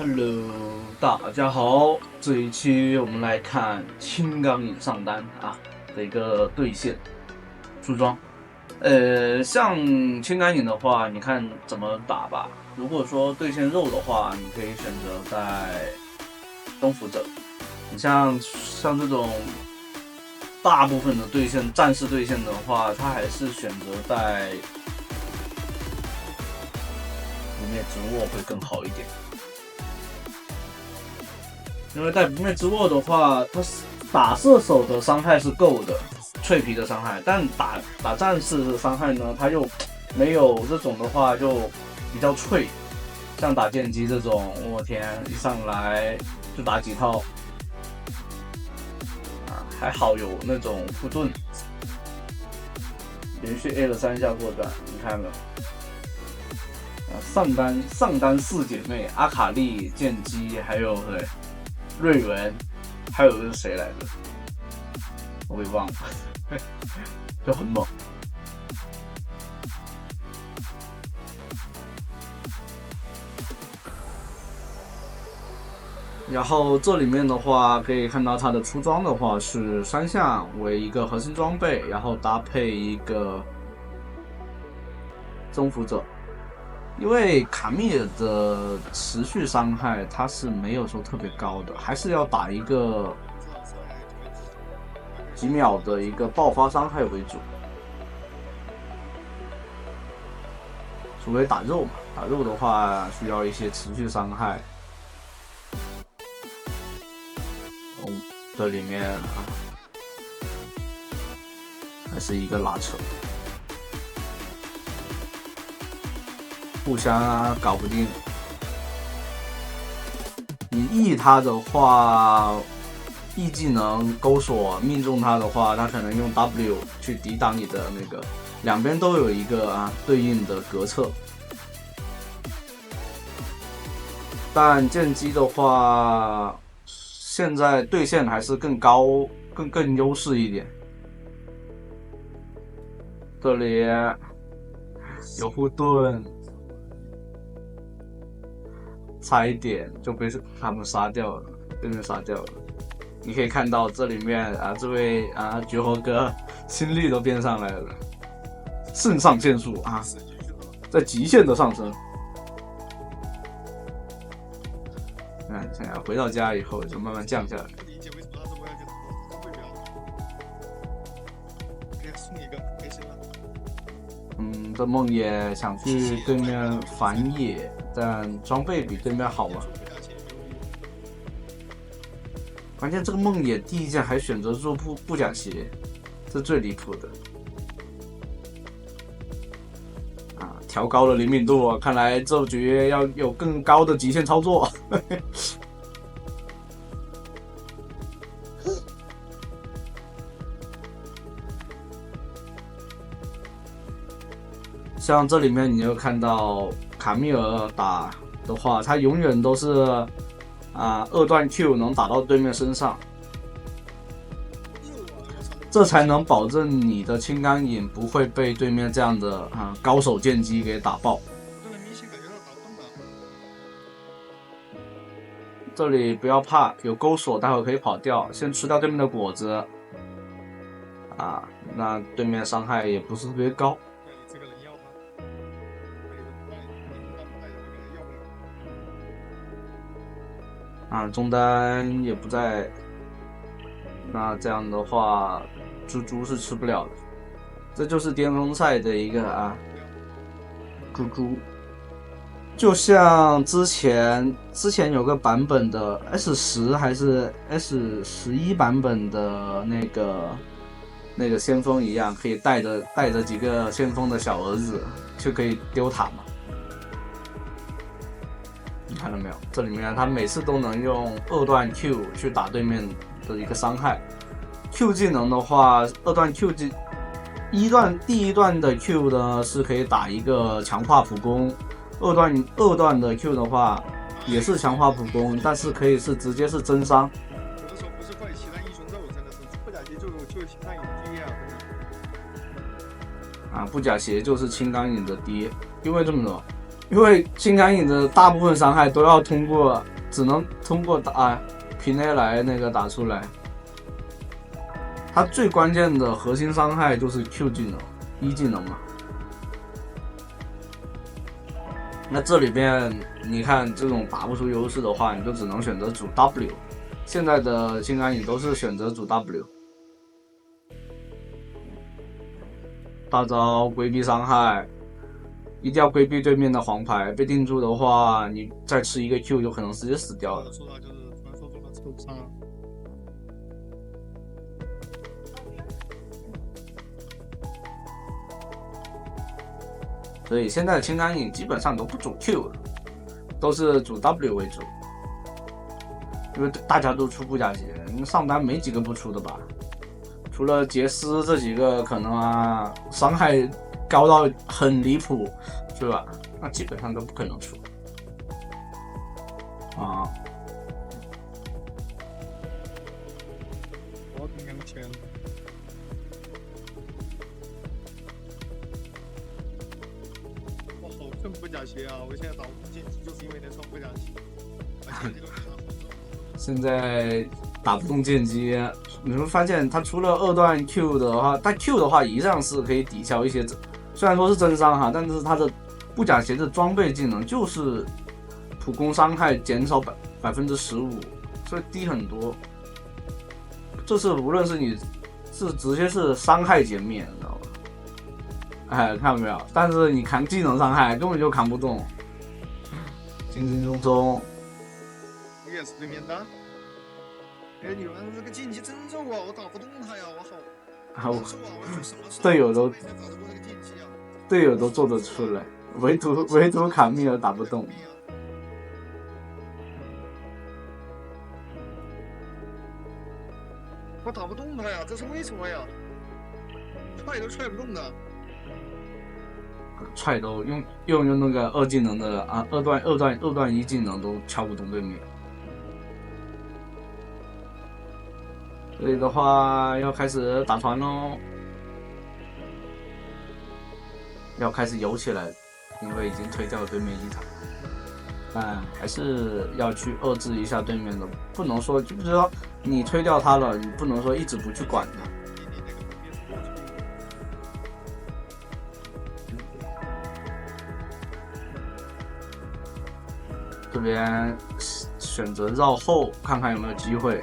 Hello，大家好，这一期我们来看青钢影上单的一个对线出装。像青钢影的话，你看怎么打吧。如果说对线肉的话，你可以选择带征服者。你像这种大部分的对线战士对线的话，他还是选择带不灭之握会更好一点。因为带不灭之握的话，它打射手的伤害是够的，脆皮的伤害，但打战士的伤害呢，它又没有这种的话就比较脆，像打剑姬这种，我天，一上来就打几套，还好有那种护盾，连续 A 了3下过斩，你看了。上单四姐妹，阿卡丽、剑姬，还有对。瑞文，还有是谁来着？我给忘了，就很猛。然后这里面的话，可以看到它的出装的话是3项为一个核心装备，然后搭配一个征服者。因为卡密尔的持续伤害它是没有说特别高的，还是要打一个几秒的一个爆发伤害为主，除非打肉嘛，打肉的话需要一些持续伤害。这里面还是一个拉扯。互相搞不定，你 E 他的话 ，E 技能勾锁命中他的话，他可能用 W 去抵挡你的那个，两边都有一个对应的格策。但剑姬的话，现在对线还是更高、更优势一点。这里有护盾。差一点就被他们杀掉了，被人杀掉了。你可以看到这里面这位绝活哥心率都变上来了，肾上腺素在极限的上升。想要回到家以后就慢慢降下来。这梦野想去对面反野。但装备比对面好嘛？关键这个梦野第一件还选择做布甲鞋，这最离谱的。调高了灵敏度，看来这局要有更高的极限操作。像这里面你就看到卡密尔打的话，他永远都是2段 Q 能打到对面身上，这才能保证你的青钢影不会被对面这样的高手剑姬给打爆。这里不要怕，有钩锁，待会可以跑掉，先吃掉对面的果子那对面伤害也不是特别高。中单也不在，那这样的话，猪猪是吃不了的。这就是巅峰赛的一个猪猪，就像之前有个版本的 S10还是 S11版本的那个先锋一样，可以带着几个先锋的小儿子就可以丢塔嘛。你看到没有？这里面他每次都能用2段 Q 去打对面的一个伤害。Q 技能的话，2段 Q 第一段的 Q 呢是可以打一个强化普攻，2段的 Q 的话也是强化普攻，但是可以是直接是增伤。有的时候不是怪其他英雄肉，真的是不甲鞋就是青钢影的爹不甲鞋就是青钢影的爹，因为这么多。因为青钢影的大部分伤害都要通过只能通过平 A 来那个打出来。它最关键的核心伤害就是 Q 技能，1技能嘛。那这里边你看这种打不出优势的话，你就只能选择主 W。现在的青钢影都是选择主 W。大招规避伤害，一定要规避对面的黄牌，被定住的话，你再吃一个 Q 就可能直接死掉了。说到就是传说中的受伤。所以现在的青钢影基本上都不主 Q 了，都是主 W 为主，因为大家都出布甲鞋，上单没几个不出的吧？除了杰斯这几个可能伤害高到很离谱，是吧？那基本上都不可能出。我挺两千。我好恨布甲鞋啊！我现在打不进去，就是因为那双布甲鞋。现在打不动剑姬，你会发现他出了2段 Q 的话，但 Q 的话一样是可以抵消一些，虽然说是真伤但是他的布甲鞋的装备技能就是普攻伤害减少15%，所以低很多。这是无论是你是直接是伤害减免，你知道吗？看到没有？但是你扛技能伤害根本就扛不动，轻轻松松。你也是对面的？哎，你们这个晋级真肉啊！我打不动他呀，我好。队友都做得出来，唯独卡米尔打不动。我打不动他呀，这是为什么呀？踹都踹不动的。踹都用那个2技能的二段1技能都敲不动对面。所以的话要开始打团喽，要开始游起来，因为已经推掉了对面1塔，但还是要去遏制一下对面的，不能说就是说你推掉他了，你不能说一直不去管他。这边选择绕后，看看有没有机会。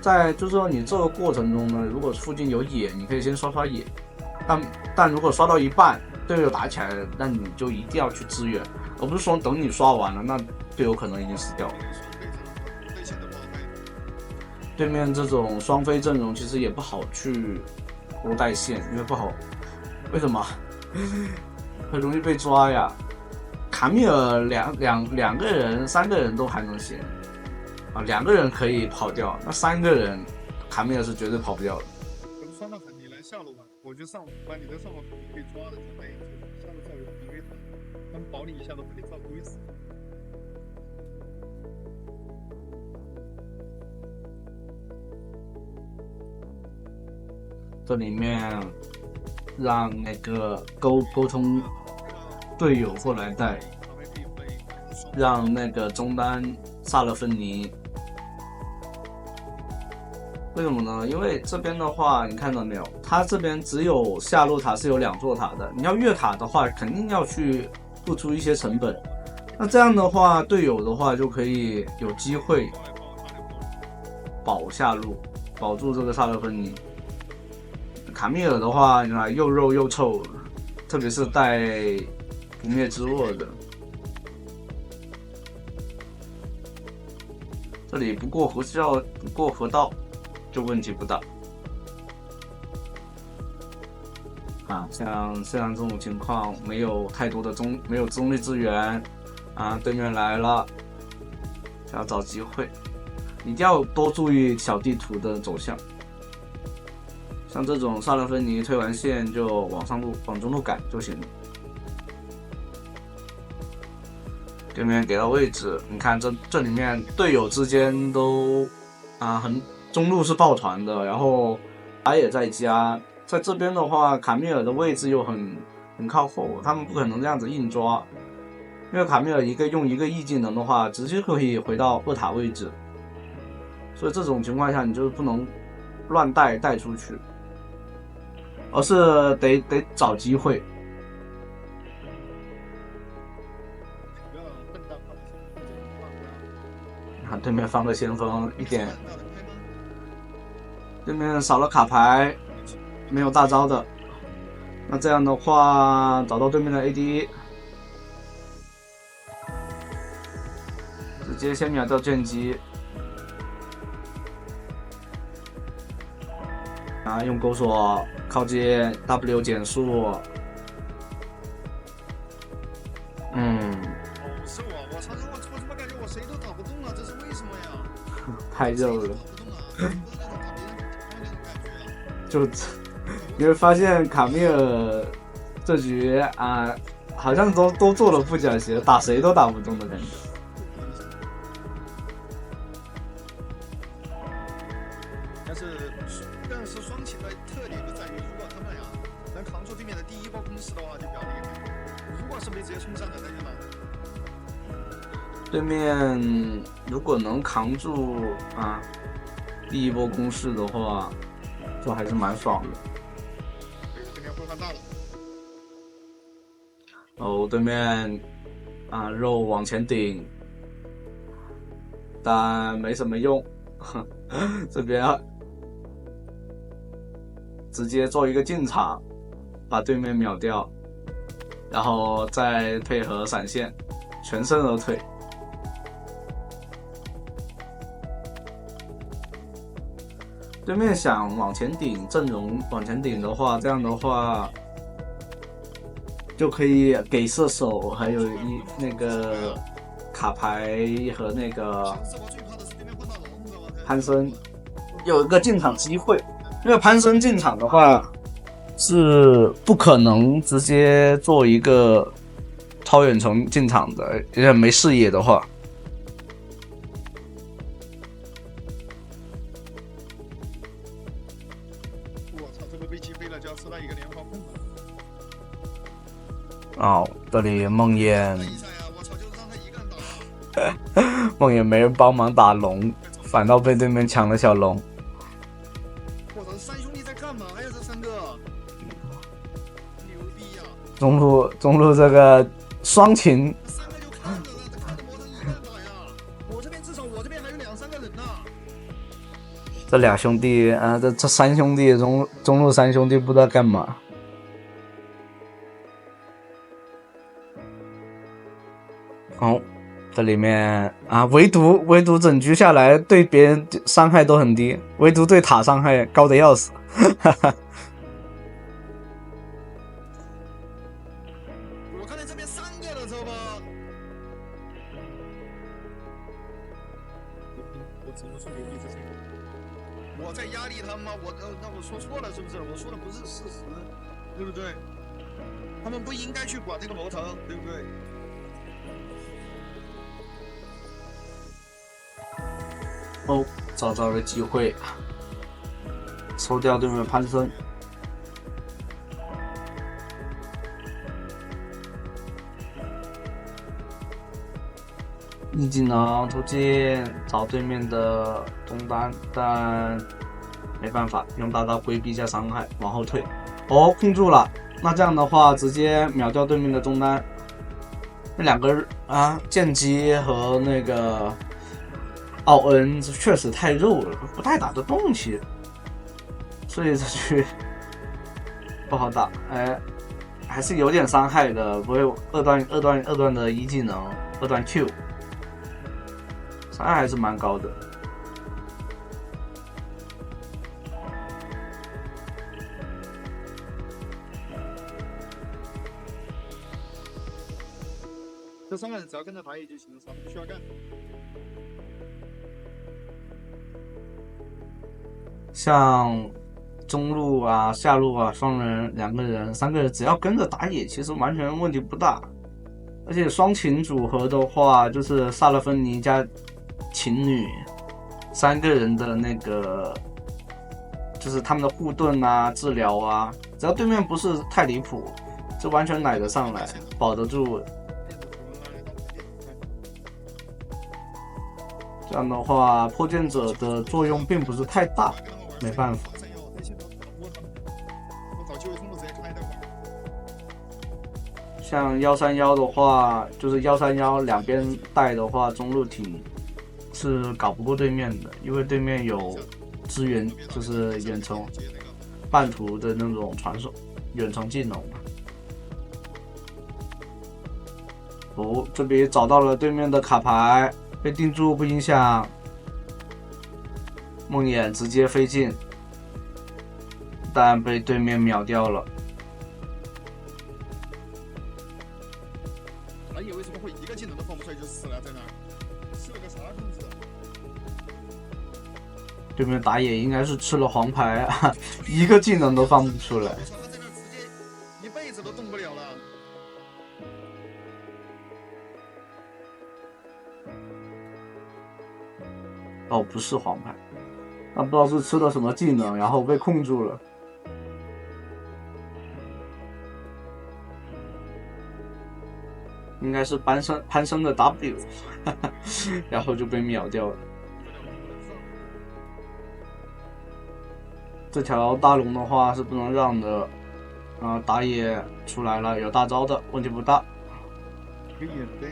在就是说你这个过程中呢，如果附近有野，你可以先刷野，但如果刷到一半队友打起来了，那你就一定要去支援，而不是说等你刷完了，那队友可能已经死掉了。对面这种双飞阵容其实也不好去拖带线，因为不好，为什么？很容易被抓呀。卡米尔两个人、3个人都还能行，2个人可以跑掉，那3个人卡米尔是绝对跑不掉的。等刷到很你来下路吧，我就上把你的上路可以抓的，就那一下路再有一个他们保你一下都把你照顾死。这里面让那个沟通队友过来带，让那个中单萨勒芬尼。为什么呢？因为这边的话，你看到没有？他这边只有下路塔是有2座塔的，你要越塔的话，肯定要去付出一些成本。那这样的话，队友的话就可以有机会保下路，保住这个萨勒芬尼。卡米尔的话，你看又肉又臭，特别是带不灭之握的。这里不过河道就问题不大。像这种情况没有太多的没有中立资源对面来了，要找机会，一定要多注意小地图的走向。像这种萨勒芬尼推完线就往中路赶就行了。对面给到位置，你看这里面队友之间都中路是抱团的，然后他也在加，在这边的话，卡米尔的位置又很靠后，他们不可能这样子硬抓，因为卡米尔用一个 E 技能的话，直接可以回到2塔位置，所以这种情况下你就是不能乱带出去，而是得找机会。看对面放个先锋一点，对面少了卡牌，没有大招的，那这样的话找到对面的 AD， 直接先秒掉剑姬，啊，用钩索靠近 W 减速，是我操！我怎么感觉我谁都打不动了？这是为什么呀？太肉了。就你会发现卡米尔这局啊，好像都做了副角鞋，打谁都打不动的感觉。但是双擎的特点就在于，如果他们俩能扛住对面的第一波攻势的话，就比较厉害；如果是被直接冲上的，那就难。对面如果能扛住啊第一波攻势的话，就还是蛮爽的。对面会放大了。对面啊肉往前顶，但没什么用。这边直接做一个进场，把对面秒掉，然后再配合闪现，全身而退。对面想往前顶，阵容往前顶的话，这样的话就可以给射手还有那个卡牌和那个潘森有一个进场机会，因为潘森进场的话是不可能直接做一个超远程进场的，因为没视野的话。我操，这个被击飞了就要吃到一个连环碰了。这里梦魇，梦魇没人帮忙打龙，反倒被对面抢了小龙。我操，三兄弟在干嘛呀？这三个牛逼呀！中路这个双擎，三个就看着了，看着魔神一个人打呀！我这边至少还有2-3个人呢。这俩兄弟啊，这三兄弟中路三兄弟不知道干嘛。这里面啊，唯独整局下来对别人伤害都很低，唯独对塔伤害高的要死。我看见这边3个了，知道吧？我只能说牛逼这3个。我在压力他吗？那我说错了是不是？我说的不是事实，对不对？他们不应该去管那个魔头，对不对？找到了机会，抽掉对面潘森。一技能突进找对面的中单，但没办法，用大招规避一下伤害，往后退。控住了，那这样的话直接秒掉对面的中单。那两个剑姬和那个奥恩确实太肉了，不太打得动其实，所以这局不好打。还是有点伤害的，不会二段的一技能，2段 Q， 伤害还是蛮高的。这3个人只要跟着打野就行了，啥都不需要干。像中路下路双人、2个人、3个人，只要跟着打野，其实完全问题不大。而且双擎组合的话，就是萨勒芬妮加琴女3个人的那个，就是他们的护盾治疗只要对面不是太离谱，就完全奶得上来，保得住。这样的话，破剑者的作用并不是太大，没办法。像131的话，就是131两边带的话，中路挺是搞不过对面的，因为对面有支援，就是远程半途的那种传送远程技能嘛。哦，这里找到了对面的卡牌，被定住不影响。梦魇直接飞进，但被对面秒掉了。打野为什么会一个技能都放不出来就死了？在那吃了个啥东西？对面打野应该是吃了黄牌啊，一个技能都放不出来。他在那直接一辈子都动不了了。哦，不是黄牌，他不知道是吃了什么技能，然后被控住了。应该是攀升的 W， 然后就被秒掉了。这条大龙的话是不能让的，打野出来了，有大招的，问题不大。可以的。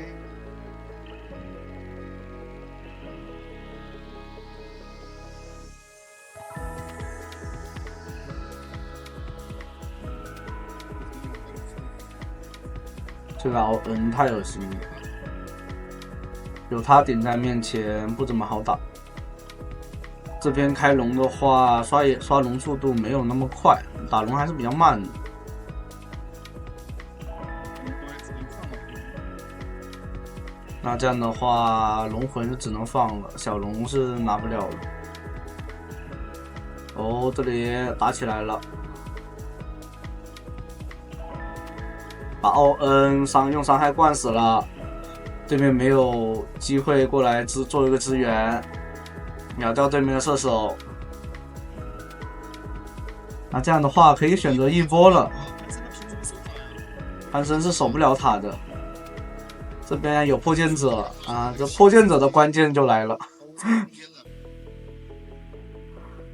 这个奥恩太恶心了，有他顶在面前不怎么好打。这边开龙的话，刷龙速度没有那么快，打龙还是比较慢的。那这样的话，龙魂是只能放了，小龙是拿不了了。哦，这里打起来了，把奥恩用伤害灌死了，对面没有机会过来做一个支援，秒掉对面的射手。那这样的话可以选择一波了，潘森是守不了塔的。这边有破剑者啊，这破剑者的关键就来了。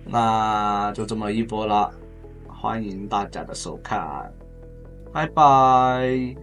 那就这么一波了，欢迎大家的收看，拜拜。